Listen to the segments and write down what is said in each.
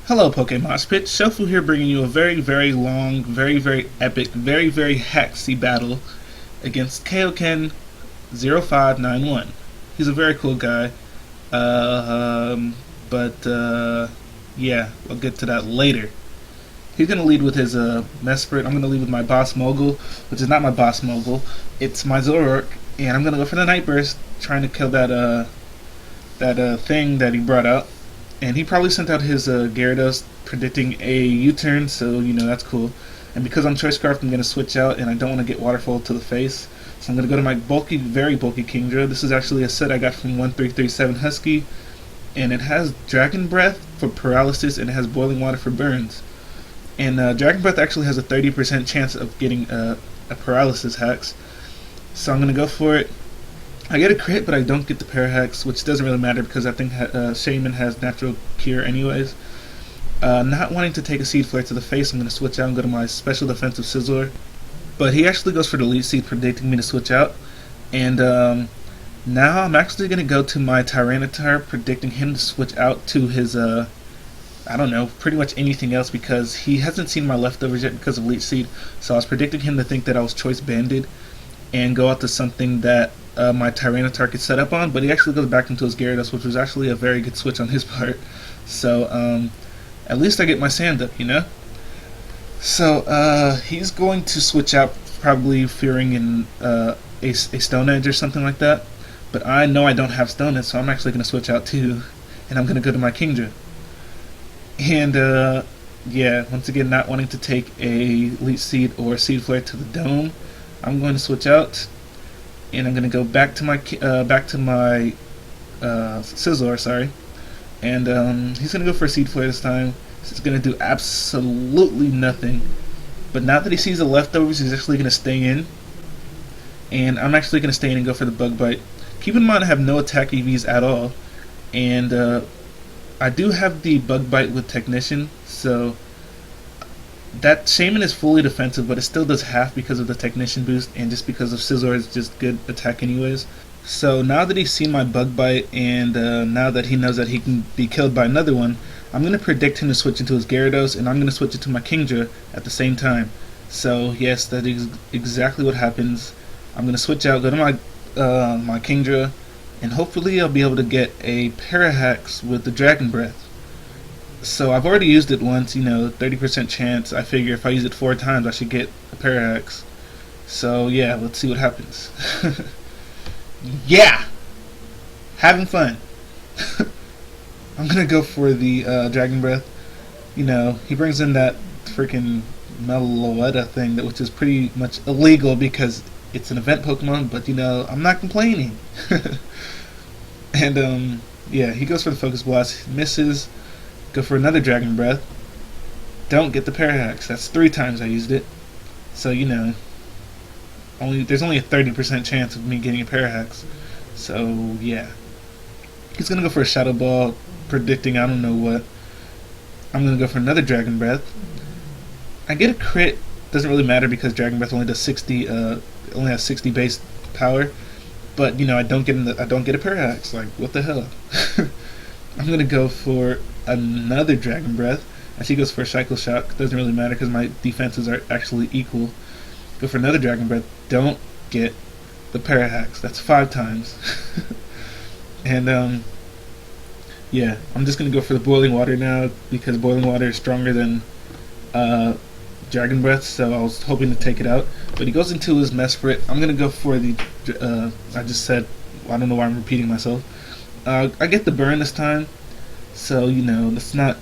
Hello, PokeMoshPit. Shofu here, bringing you a very long, very epic, very hexy battle against Kaioken0591. He's a very cool guy, but yeah, I'll get to that later. He's gonna lead with his Mesprit. I'm gonna lead with my Boss Mogul, which is not my Boss Mogul. It's my Zoroark, and I'm gonna go for the Night Burst, trying to kill that thing that he brought out. And he probably sent out his Gyarados predicting a U-turn, so that's cool. And because I'm Choice Scarf, I'm going to switch out, and I don't want to get Waterfall to the face. So I'm going to go to my very bulky Kingdra. This is actually a set I got from 1337 Husky, and it has Dragon Breath for paralysis, and it has Boiling Water for burns. And Dragon Breath actually has a 30% chance of getting a paralysis hex. So I'm going to go for it. I get a crit, but I don't get the Parahex, which doesn't really matter because I think Shaymin has natural cure anyways. Not wanting to take a Seed Flare to the face, I'm going to switch out and go to my special defensive Scizor. But he actually goes for the Leech Seed, predicting me to switch out. And now I'm actually going to go to my Tyranitar, predicting him to switch out to his, I don't know, pretty much anything else because he hasn't seen my leftovers yet because of Leech Seed. So I was predicting him to think that I was Choice Banded and go out to something that my Tyranitar could set up on, but he actually goes back into his Gyarados, which was actually a very good switch on his part. So at least I get my sand up, So he's going to switch out, probably fearing in a Stone Edge or something like that. But I know I don't have Stone Edge, so I'm actually going to switch out too, and I'm going to go to my Kingdra. And yeah, once again, not wanting to take a Leech Seed or Seed Flare to the Dome, I'm going to switch out. And I'm going to go back to my Scizor, sorry. And he's going to go for a Seed Flare this time. He's going to do absolutely nothing. But now that he sees the leftovers, he's actually going to stay in. And I'm actually going to stay in and go for the Bug Bite. Keep in mind I have no attack EVs at all. And I do have the Bug Bite with Technician, so that Shaymin is fully defensive, but it still does half because of the Technician boost and just because of Scizor's just good attack anyways. So now that he's seen my Bug Bite and now that he knows that he can be killed by another one, I'm going to predict him to switch into his Gyarados, and I'm going to switch it to my Kingdra at the same time. So yes, that is exactly what happens. I'm going to switch out, go to my Kingdra, and hopefully I'll be able to get a Parahex with the Dragon Breath. So I've already used it once, 30% chance. I figure if I use it 4 times, I should get a Parahex. So yeah, let's see what happens. Yeah! Having fun. I'm gonna go for the Dragon Breath. He brings in that freaking Meloetta thing, which is pretty much illegal because it's an event Pokemon, but I'm not complaining. And yeah, he goes for the Focus Blast, misses. Go for another Dragon Breath. Don't get the Parahex. That's 3 times I used it. So there's only a 30% chance of me getting a Parahex. So yeah, he's gonna go for a Shadow Ball, predicting I don't know what. I'm gonna go for another Dragon Breath. I get a crit. Doesn't really matter because Dragon Breath only does 60. Only has 60 base power. But I don't get a Parahex. Like what the hell? I'm gonna go for another Dragon Breath. As he goes for a Cycle Shock, doesn't really matter because my defenses are actually equal. Go for another Dragon Breath. Don't get the Parahex. That's 5 times. And yeah, I'm just gonna go for the Boiling Water now because Boiling Water is stronger than Dragon Breath. So I was hoping to take it out, but he goes into his Mesprit. I'm gonna go for the. I just said. I don't know why I'm repeating myself. I get the burn this time. So, that's not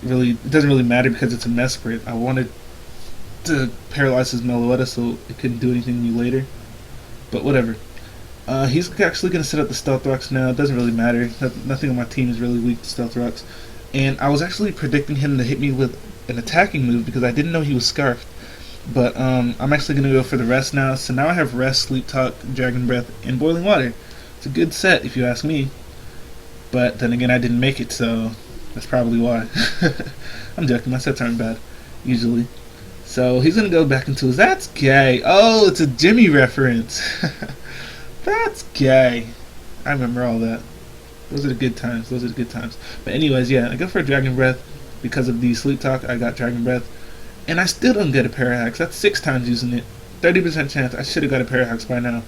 really, it doesn't really matter because it's a Mesprit. I wanted to paralyze his Meloetta so it couldn't do anything to me later. But whatever. He's actually going to set up the Stealth Rocks now. It doesn't really matter. Nothing on my team is really weak to Stealth Rocks. And I was actually predicting him to hit me with an attacking move because I didn't know he was Scarfed. But I'm actually going to go for the Rest now. So now I have Rest, Sleep Talk, Dragon Breath, and Boiling Water. It's a good set if you ask me. But then again, I didn't make it, so that's probably why. I'm joking, my sets aren't bad, usually. So he's going to go back into his... That's gay! Oh, it's a Jimmy reference! That's gay! I remember all that. Those are the good times, But anyways, yeah, I go for a Dragon Breath. because of the Sleep Talk, I got Dragon Breath. And I still don't get a Parahax. That's 6 times using it. 30% chance. I should have got a Parahax by now.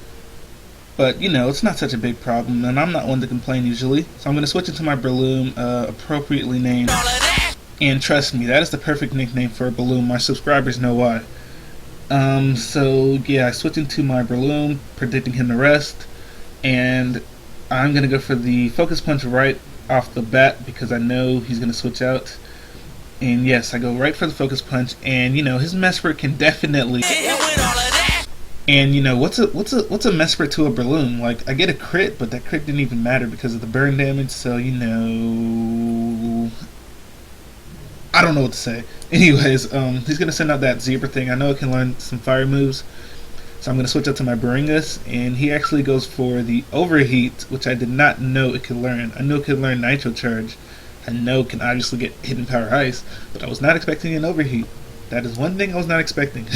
But, you know, it's not such a big problem, and I'm not one to complain usually. So I'm going to switch into my Breloom, appropriately named. And trust me, that is the perfect nickname for a Breloom. My subscribers know why. So, yeah, I switch into my Breloom, predicting him to rest. And I'm going to go for the Focus Punch right off the bat because I know he's going to switch out. And yes, I go right for the Focus Punch, and you know his Mesprit can definitely. And you know what's a Mesprit to a Breloom? Like I get a crit, but that crit didn't even matter because of the burn damage. So you know, I don't know what to say. Anyways, he's gonna send out that Zebra thing. I know it can learn some fire moves, so I'm gonna switch out to my Baringas, and he actually goes for the Overheat, which I did not know it could learn. I knew it could learn Nitro Charge. I know it can obviously get Hidden Power Ice, but I was not expecting an Overheat. That is one thing I was not expecting.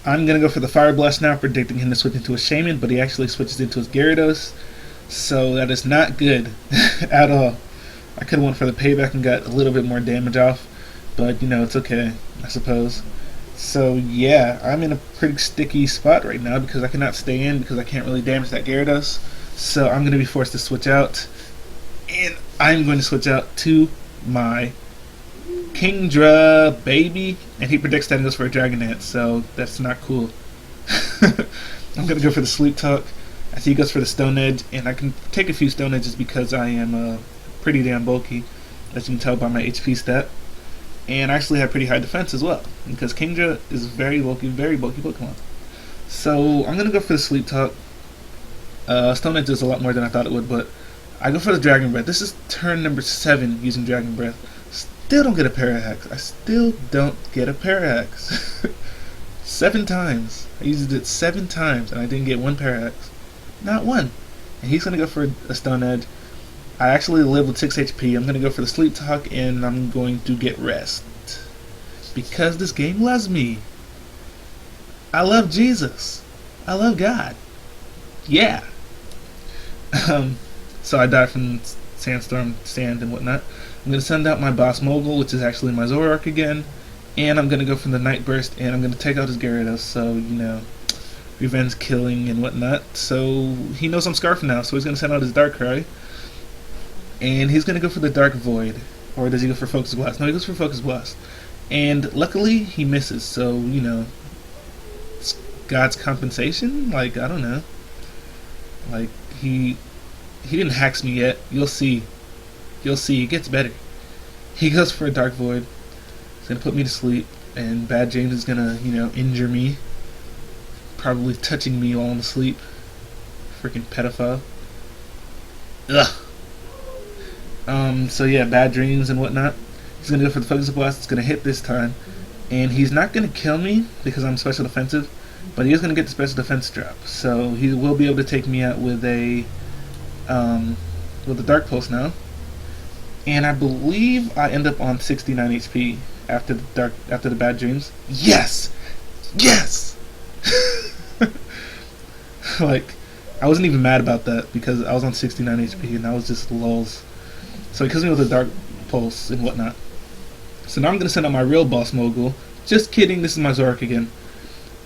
I'm going to go for the Fire Blast now, predicting him to switch into a Shaymin, but he actually switches into his Gyarados, so that is not good at all. I could have went for the payback and got a little bit more damage off, but you know, it's okay, I suppose. So yeah, I'm in a pretty sticky spot right now because I cannot stay in because I can't really damage that Gyarados, so I'm going to be forced to switch out. And I'm going to switch out to my Kingdra baby, and he predicts that he goes for a Dragon Dance, so that's not cool. I'm going to go for the Sleep Talk. I think he goes for the Stone Edge, and I can take a few Stone Edges because I am pretty damn bulky, as you can tell by my HP stat. And I actually have pretty high defense as well, because Kingdra is very bulky Pokemon. So I'm going to go for the Sleep Talk. Stone Edge does a lot more than I thought it would, but I go for the Dragon Breath. This is turn number 7 using Dragon Breath. Still don't get a Parahax. I still don't get a Parahax. 7 times. I used it 7 times and I didn't get one Parahax. Not one. And he's going to go for a Stone Edge. I actually live with 6 HP. I'm going to go for the Sleep Talk and I'm going to get Rest. Because this game loves me. I love Jesus. I love God. Yeah. So I died from sandstorm, sand, and whatnot. I'm going to send out my Boss Mogul, which is actually my Zoroark again, and I'm going to go for the Night Burst, and I'm going to take out his Gyarados, so, you know, revenge killing and whatnot. So he knows I'm Scarf now, so he's going to send out his Darkrai, and he's going to go for the Dark Void, or does he go for Focus Blast? No, he goes for Focus Blast, and luckily he misses, so, you know, it's God's compensation? Like, I don't know. Like, he didn't hacks me yet. You'll see. You'll see. It gets better. He goes for a Dark Void. He's gonna put me to sleep, and Bad James is gonna, you know, injure me. Probably touching me while I'm asleep. Freaking pedophile. Ugh. So yeah, Bad Dreams and whatnot. He's gonna go for the Focus Blast. It's gonna hit this time, and he's not gonna kill me because I'm special defensive, but he is gonna get the special defense drop. So he will be able to take me out with a Dark Pulse now, and I believe I end up on 69 HP after the Bad Dreams. Yes, yes. Like I wasn't even mad about that because I was on 69 HP and I was just lulz. So he kills me with a Dark Pulse and whatnot. So now I'm gonna send out my real Boss Mogul. Just kidding. This is my Zoroark again.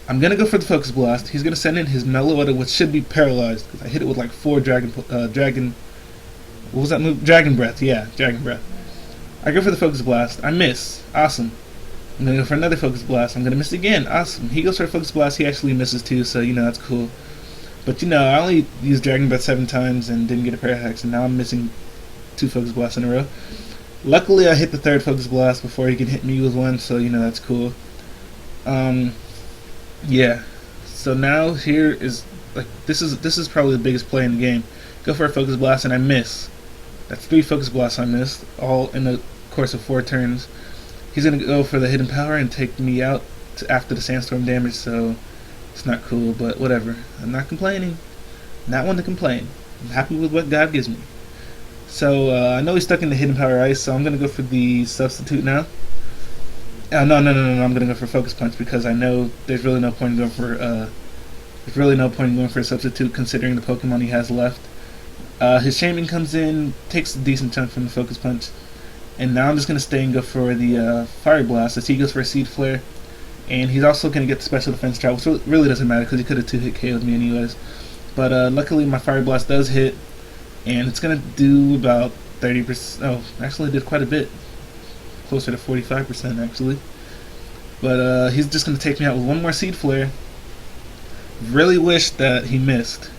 I'm gonna go for the Focus Blast. He's gonna send in his Meloetta, which should be paralyzed because I hit it with like 4 Dragon. What was that move? Dragon Breath. Yeah, Dragon Breath. I go for the Focus Blast. I miss. Awesome. I'm gonna go for another Focus Blast. I'm gonna miss again. Awesome. He goes for a Focus Blast. He actually misses too, so you know that's cool. But you know, I only used Dragon Breath 7 times and didn't get a Parahax, and now I'm missing 2 Focus Blasts in a row. Luckily, I hit the 3rd Focus Blast before he could hit me with one, so you know that's cool. Yeah. So now here is like this is probably the biggest play in the game. Go for a Focus Blast and I miss. That's 3 Focus Blasts I missed, all in the course of 4 turns. He's gonna go for the Hidden Power and take me out after the Sandstorm damage, so it's not cool, but whatever. I'm not complaining. Not one to complain. I'm happy with what God gives me. So I know he's stuck in the Hidden Power Ice, so I'm gonna go for the Substitute now. No, I'm gonna go for Focus Punch because I know there's really no point in going for a substitute considering the Pokemon he has left. His Shaymin comes in, takes a decent chunk from the Focus Punch, And now I'm just going to stay and go for the Fire Blast as he goes for a Seed Flare. And he's also going to get the Special Defense Trap, which really doesn't matter because he could have 2-hit KO'd me anyways. But luckily my Fire Blast does hit, and it's going to do about 30%. Oh, actually it did quite a bit. Closer to 45% actually. But he's just going to take me out with one more Seed Flare. Really wish that he missed.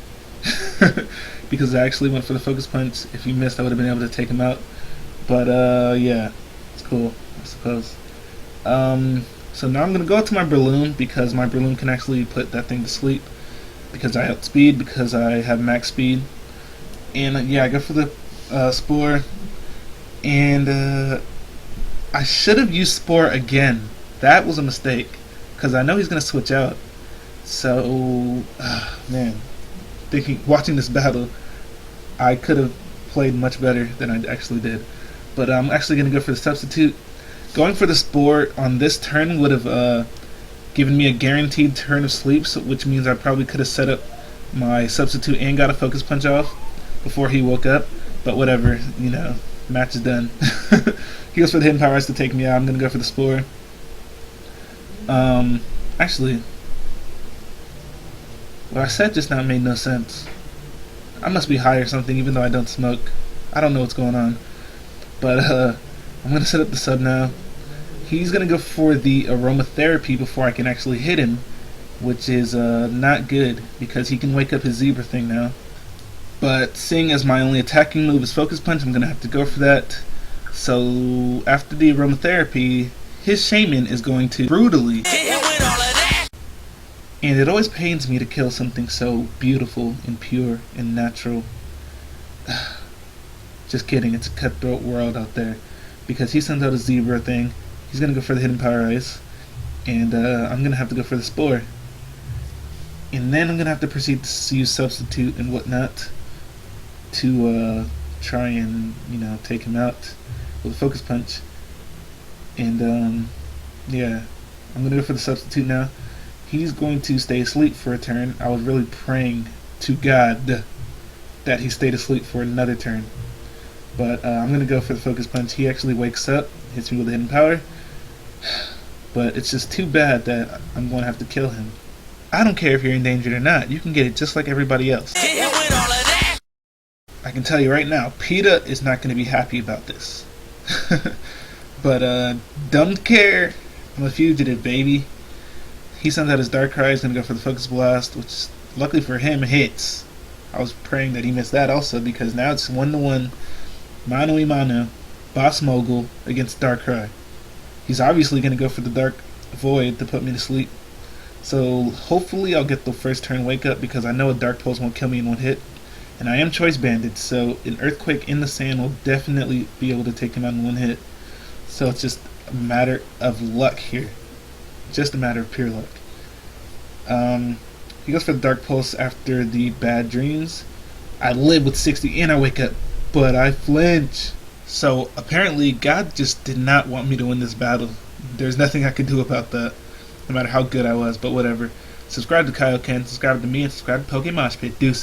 Because I actually went for the Focus Punch. If he missed, I would have been able to take him out. But yeah, it's cool, I suppose. So now I'm going to go to my Breloom, because my Breloom can actually put that thing to sleep. Because I outspeed, because I have max speed. And yeah, I go for the Spore. And I should have used Spore again. That was a mistake, because I know he's going to switch out. So, man, watching this battle, I could have played much better than I actually did. But I'm actually going to go for the Substitute. Going for the Spore on this turn would have given me a guaranteed turn of sleep, which means I probably could have set up my Substitute and got a Focus Punch off before he woke up. But whatever, you know, match is done. He goes for the Hidden Power Ice to take me out. I'm going to go for the Spore. Actually, what I said just now made no sense. I must be high or something, even though I don't smoke. I don't know what's going on. But I'm going to set up the sub now. He's going to go for the Aromatherapy before I can actually hit him, which is not good, because he can wake up his Zebra thing now. But seeing as my only attacking move is Focus Punch, I'm going to have to go for that. So after the Aromatherapy, his Shaymin is going to brutally... And it always pains me to kill something so beautiful and pure and natural. Just kidding, it's a cutthroat world out there. Because he sends out a Zebra thing, he's going to go for the Hidden Power Ice. And I'm going to have to go for the Spore. And then I'm going to have to proceed to use Substitute and whatnot to try and, you know, take him out with a Focus Punch. And yeah, I'm going to go for the Substitute now. He's going to stay asleep for a turn. I was really praying to God that he stayed asleep for another turn. But I'm going to go for the Focus Punch. He actually wakes up, hits me with a Hidden Power. But it's just too bad that I'm going to have to kill him. I don't care if you're endangered or not. You can get it just like everybody else. I can tell you right now, PETA is not going to be happy about this. But don't care. I'm a fugitive, baby. He sends out his Darkrai. He's going to go for the Focus Blast, which luckily for him hits. I was praying that he missed that also, because now it's 1-to-1 mano a mano Boss Mogul against Darkrai. He's obviously going to go for the Dark Void to put me to sleep. So hopefully I'll get the first turn wake up, because I know a Dark Pulse won't kill me in one hit. And I am Choice Banded, so an Earthquake in the sand will definitely be able to take him out in one hit. So it's just a matter of luck here. Just a matter of pure luck. He goes for the Dark Pulse after the Bad Dreams. I live with 60 and I wake up, but I flinch. So apparently God just did not want me to win this battle. There's nothing I could do about that, no matter how good I was, but whatever. Subscribe to Kaioken, subscribe to me, and subscribe to PokeMoshPit. Deuces.